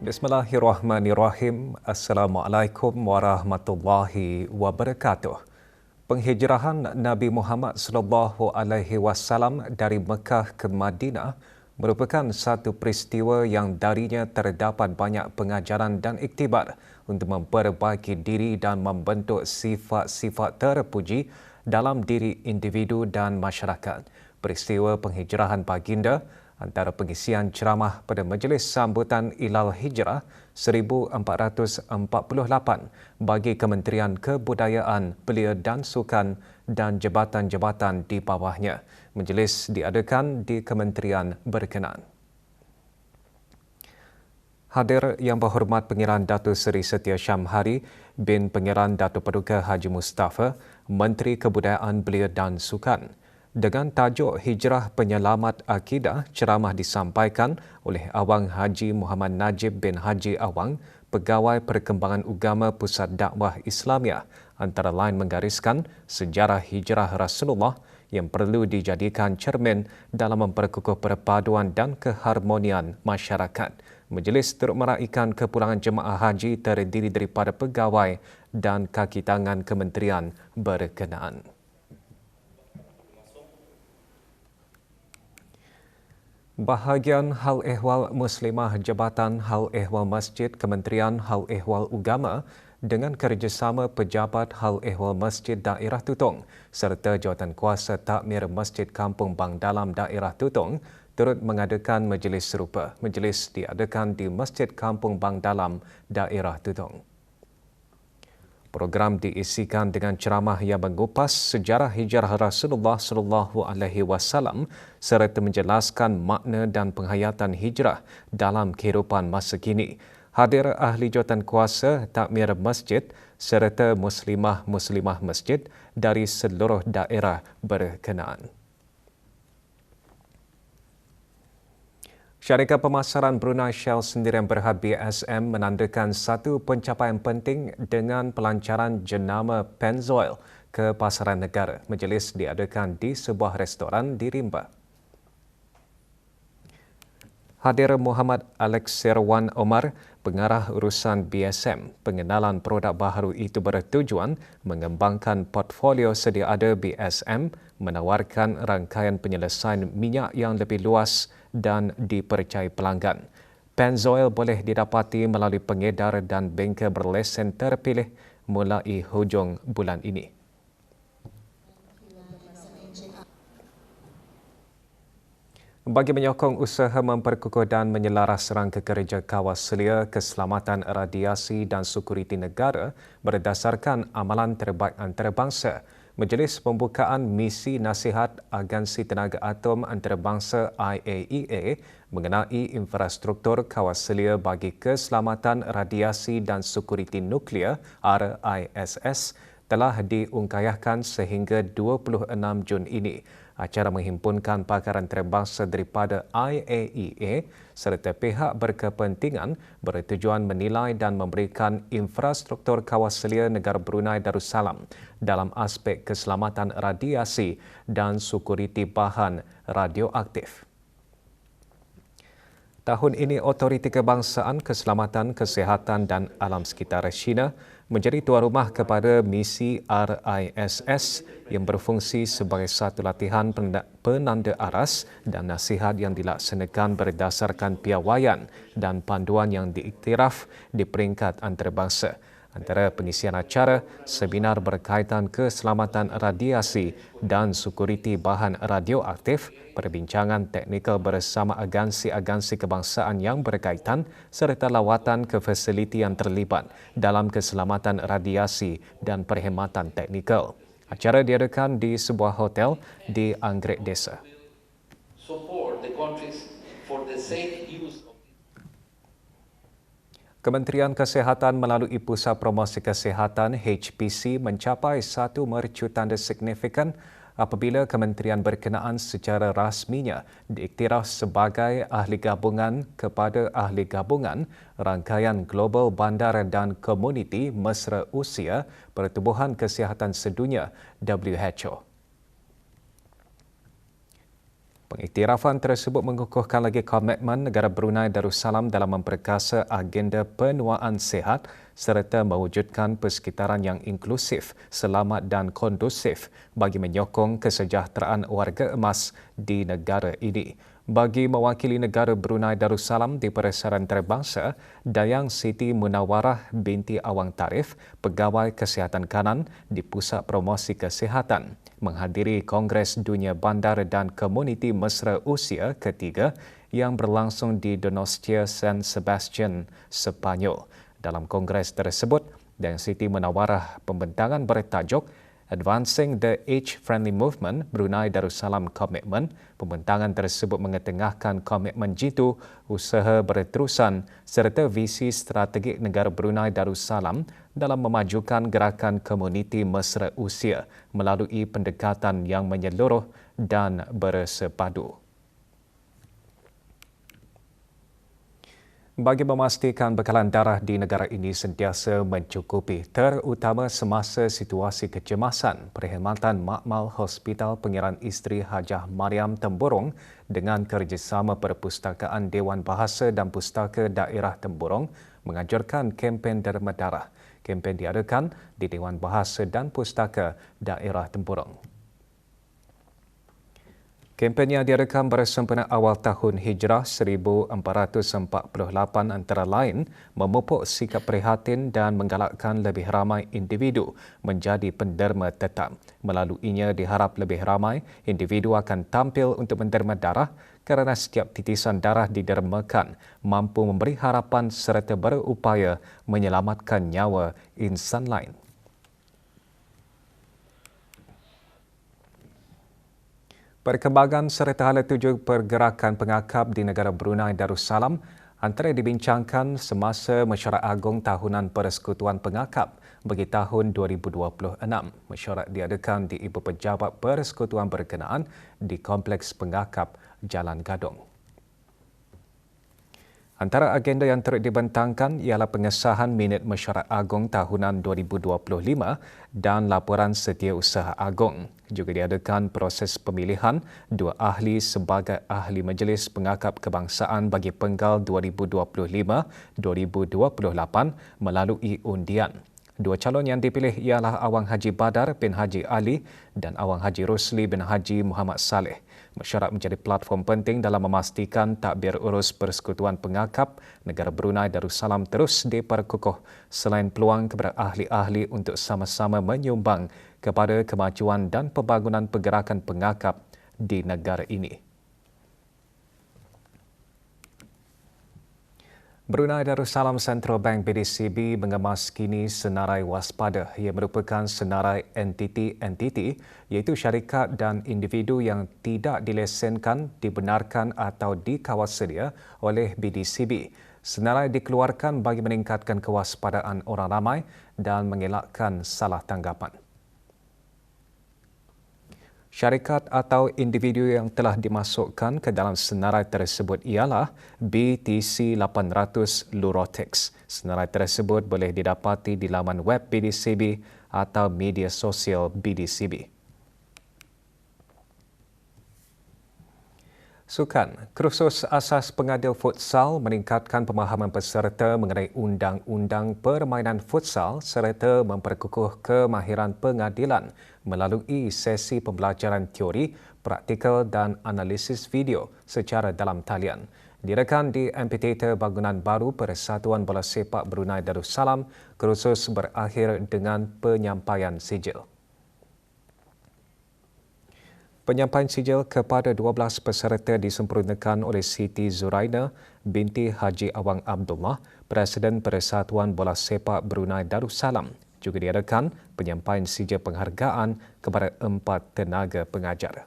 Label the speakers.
Speaker 1: Bismillahirrahmanirrahim. Assalamualaikum warahmatullahi wabarakatuh. Penghijrahan Nabi Muhammad sallallahu alaihi wasallam dari Mekah ke Madinah merupakan satu peristiwa yang darinya terdapat banyak pengajaran dan iktibar untuk memperbaiki diri dan membentuk sifat-sifat terpuji dalam diri individu dan masyarakat. Peristiwa penghijrahan baginda antara pengisian ceramah pada Majlis Sambutan Ilal Hijrah 1448 bagi Kementerian Kebudayaan, Belia dan Sukan dan jabatan-jabatan di bawahnya. Majlis diadakan di kementerian berkenaan. Hadir Yang Berhormat Pengiran Datuk Seri Setia Syamhari bin Pengiran Datuk Paduka Haji Mustafa, Menteri Kebudayaan, Belia dan Sukan. Dengan tajuk Hijrah Penyelamat Akidah, ceramah disampaikan oleh Awang Haji Muhammad Najib bin Haji Awang, Pegawai Perkembangan Agama Pusat Dakwah Islamiah, antara lain menggariskan sejarah hijrah Rasulullah yang perlu dijadikan cermin dalam memperkukuh perpaduan dan keharmonian masyarakat. Majlis turut meraikan kepulangan jemaah haji terdiri daripada pegawai dan kaki tangan kementerian berkenaan. Bahagian Hal Ehwal Muslimah Jabatan Hal Ehwal Masjid Kementerian Hal Ehwal Agama dengan kerjasama Pejabat Hal Ehwal Masjid Daerah Tutong serta Jawatankuasa Takmir Masjid Kampung Bang Dalam Daerah Tutong turut mengadakan majlis serupa. Majlis diadakan di Masjid Kampung Bang Dalam Daerah Tutong. Program diisikan dengan ceramah yang mengupas sejarah hijrah Rasulullah sallallahu alaihi wasallam serta menjelaskan makna dan penghayatan hijrah dalam kehidupan masa kini. Hadir ahli jawatankuasa takmir masjid serta muslimah-muslimah masjid dari seluruh daerah berkenaan. Syarikat Pemasaran Brunei Shell Sendirian Berhad BSM menandakan satu pencapaian penting dengan pelancaran jenama Pennzoil ke pasaran negara. Majlis diadakan di sebuah restoran di Rimba. Hadir Muhammad Alex Serwan Omar, Pengarah Urusan BSM. Pengenalan produk baharu itu bertujuan mengembangkan portfolio sedia ada BSM, menawarkan rangkaian penyelesaian minyak yang lebih luas dan dipercayai pelanggan. Pennzoil boleh didapati melalui pengedar dan bengkel berlesen terpilih mulai hujung bulan ini. Bagi menyokong usaha memperkukuh dan menyelaras rangka kerja Kawal Selia Keselamatan Radiasi dan Sekuriti Negara berdasarkan amalan terbaik antarabangsa, Majlis Pembukaan Misi Nasihat Agensi Tenaga Atom Antarabangsa IAEA mengenai infrastruktur Kawal Selia bagi Keselamatan Radiasi dan Sekuriti Nuklear RISS telah diungkayahkan sehingga 26 Jun ini. Acara menghimpunkan pakar antarabangsa daripada IAEA serta pihak berkepentingan bertujuan menilai dan memberikan infrastruktur Kawal Selia negara Brunei Darussalam dalam aspek keselamatan radiasi dan sekuriti bahan radioaktif. Tahun ini, Otoriti Kebangsaan Keselamatan, Kesihatan dan Alam Sekitar China menjadi tuan rumah kepada misi RISS yang berfungsi sebagai satu latihan penanda aras dan nasihat yang dilaksanakan berdasarkan piawaian dan panduan yang diiktiraf di peringkat antarabangsa. Antara pengisian acara, seminar berkaitan keselamatan radiasi dan sekuriti bahan radioaktif, perbincangan teknikal bersama agensi-agensi kebangsaan yang berkaitan serta lawatan ke fasiliti yang terlibat dalam keselamatan radiasi dan perkhidmatan teknikal. Acara diadakan di sebuah hotel di Anggrek Desa. Kementerian Kesihatan melalui Pusat Promosi Kesihatan HPC mencapai satu mercu tanda signifikan apabila kementerian berkenaan secara rasminya diiktiraf sebagai ahli gabungan kepada ahli gabungan rangkaian Global Bandar dan Komuniti Mesra Usia Pertubuhan Kesihatan Sedunia WHO. Pengiktirafan tersebut mengukuhkan lagi komitmen negara Brunei Darussalam dalam memperkasa agenda penuaan sihat serta mewujudkan persekitaran yang inklusif, selamat dan kondusif bagi menyokong kesejahteraan warga emas di negara ini. Bagi mewakili negara Brunei Darussalam di Persatuan Antarabangsa, Dayang Siti Munawarah binti Awang Tarif, Pegawai Kesihatan Kanan di Pusat Promosi Kesihatan, menghadiri Kongres Dunia Bandar dan Komuniti Mesra Usia ketiga yang berlangsung di Donostia San Sebastian, Sepanyol. Dalam kongres tersebut, Dayang Siti Munawarah pembentangan bertajuk Advancing the Age-Friendly Movement Brunei Darussalam Commitment. Pembentangan tersebut mengetengahkan komitmen jitu usaha berterusan serta visi strategik negara Brunei Darussalam dalam memajukan gerakan komuniti mesra usia melalui pendekatan yang menyeluruh dan bersepadu. Bagi memastikan bekalan darah di negara ini sentiasa mencukupi, terutama semasa situasi kecemasan, Perkhidmatan Makmal Hospital Pengiran Isteri Hajah Mariam Temburong dengan kerjasama Perpustakaan Dewan Bahasa dan Pustaka Daerah Temburong menganjurkan kempen derma darah. Kempen diadakan di Dewan Bahasa dan Pustaka Daerah Temburong. Kempen yang diadakan bersempena awal tahun Hijrah 1448 antara lain memupuk sikap prihatin dan menggalakkan lebih ramai individu menjadi penderma tetap. Melaluinya diharap lebih ramai individu akan tampil untuk menderma darah kerana setiap titisan darah didermakan mampu memberi harapan serta berupaya menyelamatkan nyawa insan lain. Perkembangan serta hala tuju pergerakan pengakap di negara Brunei Darussalam antara dibincangkan semasa Mesyuarat Agung Tahunan Persekutuan Pengakap bagi tahun 2026. Mesyuarat diadakan di Ibu Pejabat Persekutuan berkenaan di Kompleks Pengakap Jalan Gadong. Antara agenda yang turut dibentangkan ialah pengesahan minit Mesyuarat Agung Tahunan 2025 dan laporan setiausaha agung. Juga diadakan proses pemilihan dua ahli sebagai ahli Majlis Pengakap Kebangsaan bagi Penggal 2025-2028 melalui undian. Dua calon yang dipilih ialah Awang Haji Badar bin Haji Ali dan Awang Haji Rosli bin Haji Muhammad Saleh. Mesyuarat menjadi platform penting dalam memastikan takbir urus Persekutuan Pengakap negara Brunei Darussalam terus diperkukuh selain peluang kepada ahli-ahli untuk sama-sama menyumbang kepada kemajuan dan pembangunan pergerakan pengakap di negara ini. Brunei Darussalam Central Bank BDCB mengemas kini senarai waspada yang merupakan senarai entiti-entiti iaitu syarikat dan individu yang tidak dilesenkan, dibenarkan atau dikawal sedia oleh BDCB. Senarai dikeluarkan bagi meningkatkan kewaspadaan orang ramai dan mengelakkan salah tanggapan. Syarikat atau individu yang telah dimasukkan ke dalam senarai tersebut ialah BTC 800 Lurotex. Senarai tersebut boleh didapati di laman web BDCB atau media sosial BDCB. Sukan, Kursus Asas Pengadil Futsal meningkatkan pemahaman peserta mengenai undang-undang permainan futsal serta memperkukuh kemahiran pengadilan melalui sesi pembelajaran teori, praktikal dan analisis video secara dalam talian. Diadakan di Amphitheatre Bangunan Baru Persatuan Bola Sepak Brunei Darussalam, kursus berakhir dengan penyampaian sijil. Penyampaian sijil kepada 12 peserta disempurnakan oleh Siti Zuraina binti Haji Awang Abdullah, Presiden Persatuan Bola Sepak Brunei Darussalam. Juga diadakan penyampaian sijil penghargaan kepada 4 tenaga pengajar.